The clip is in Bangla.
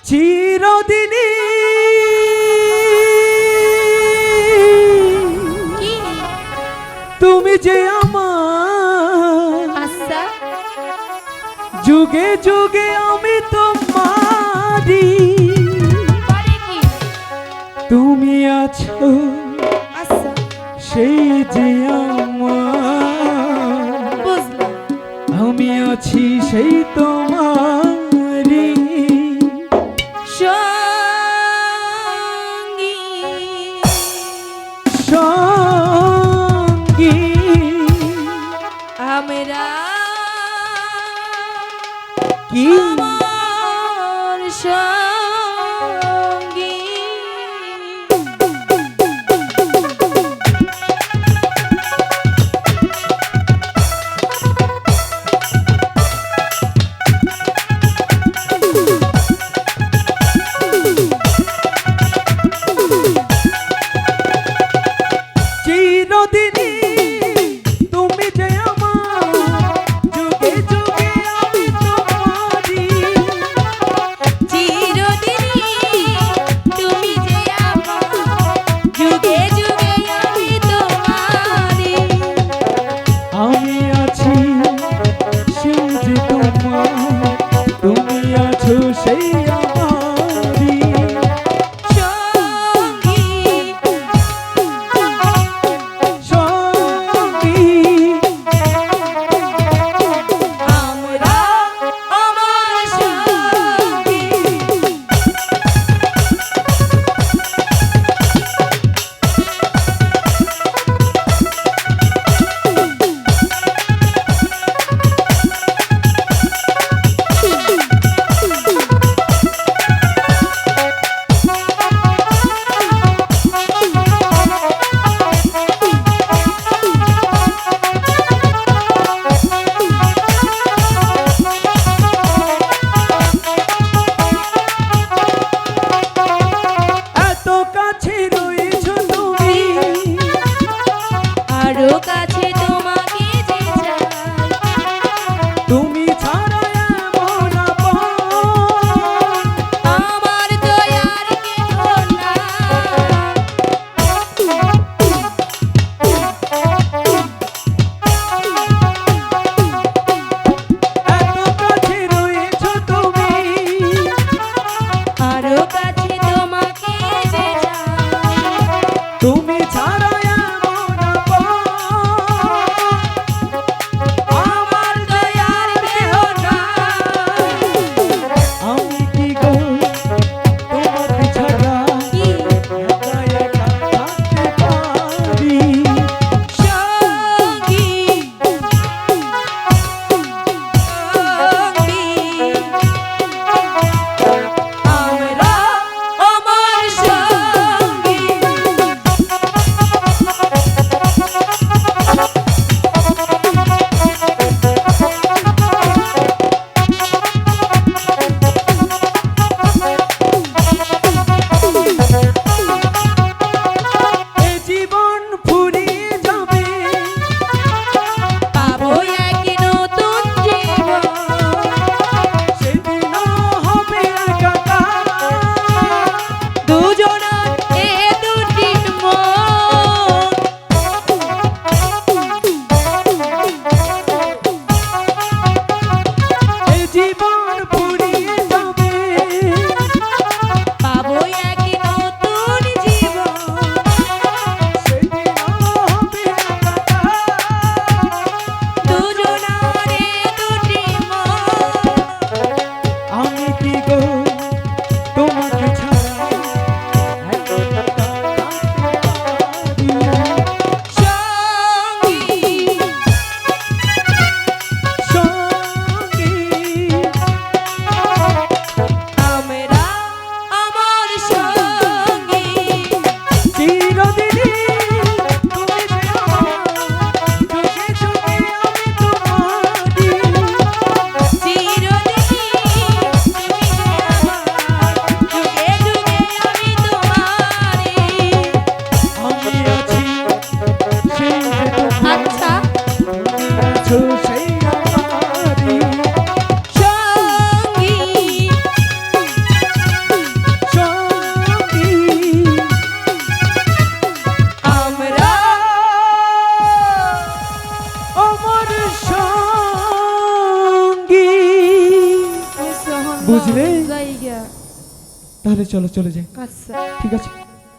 চিরদিনই তুমি যে আমার, আচ্ছা যুগে যুগে আমি তোমারি, তুমি আছো আচ্ছা সেই যে আমার, বুঝলাম। আমি আছি সেই তোমারি সঙ্গী সঙ্গী। আমরা কি আমার সঙ্গী। চিরদিনই তুমি যে আমার, যুগে যুগে আমি তোমারি, চিরদিনই তুমি যে আমার, যুগে যুগে আমি তোমারি। আমি আছি সেই যে তোমার, তুমি আছো সেই আমারি সঙ্গী সঙ্গী। আমরা আমার সঙ্গী। এত কাছে রয়েছো তুমি, আরো কাছে তোমাকে যে চাই, তুমি ছাড়া এমন আপন আমার তো আর কেহ নাই। এত কাছে রয়েছো তুমি, আরো কাছে তোমাকে যে চাই, তুমি ছাড়া এমন আপন আমার তো আর কেহ নাই। আমি কি গো তোমাকে ছাড়া কি একা একা থাকতে পারি। সঙ্গী সঙ্গী আমরা আমার সঙ্গী। এ জীবন ফুরিয়ে যাবে, পাবো এক নতুন জীবন, সেদিনও হবে একাকার। দুজনার এ দুটি মন। এ জীবন ফুরিয়ে যাবে, পাবো এক নতুন জীবন, সেদিনও হবে একাকার। দুজনার এ দুটি মন। আমি কি গো তোমাকে ছাড়া একা একা থাকতে পারি। সঙ্গী সঙ্গী আমরা আমার সঙ্গী। চিরদিনই তুমি যে আমার, যুগে যুগে আমি তোমারি, চিরদিনই তুমি যে আমার সঙ্গী। বুঝলে বুঝলে? জায়গা তাহলে চলো চলে যাই। আচ্ছা ঠিক আছে।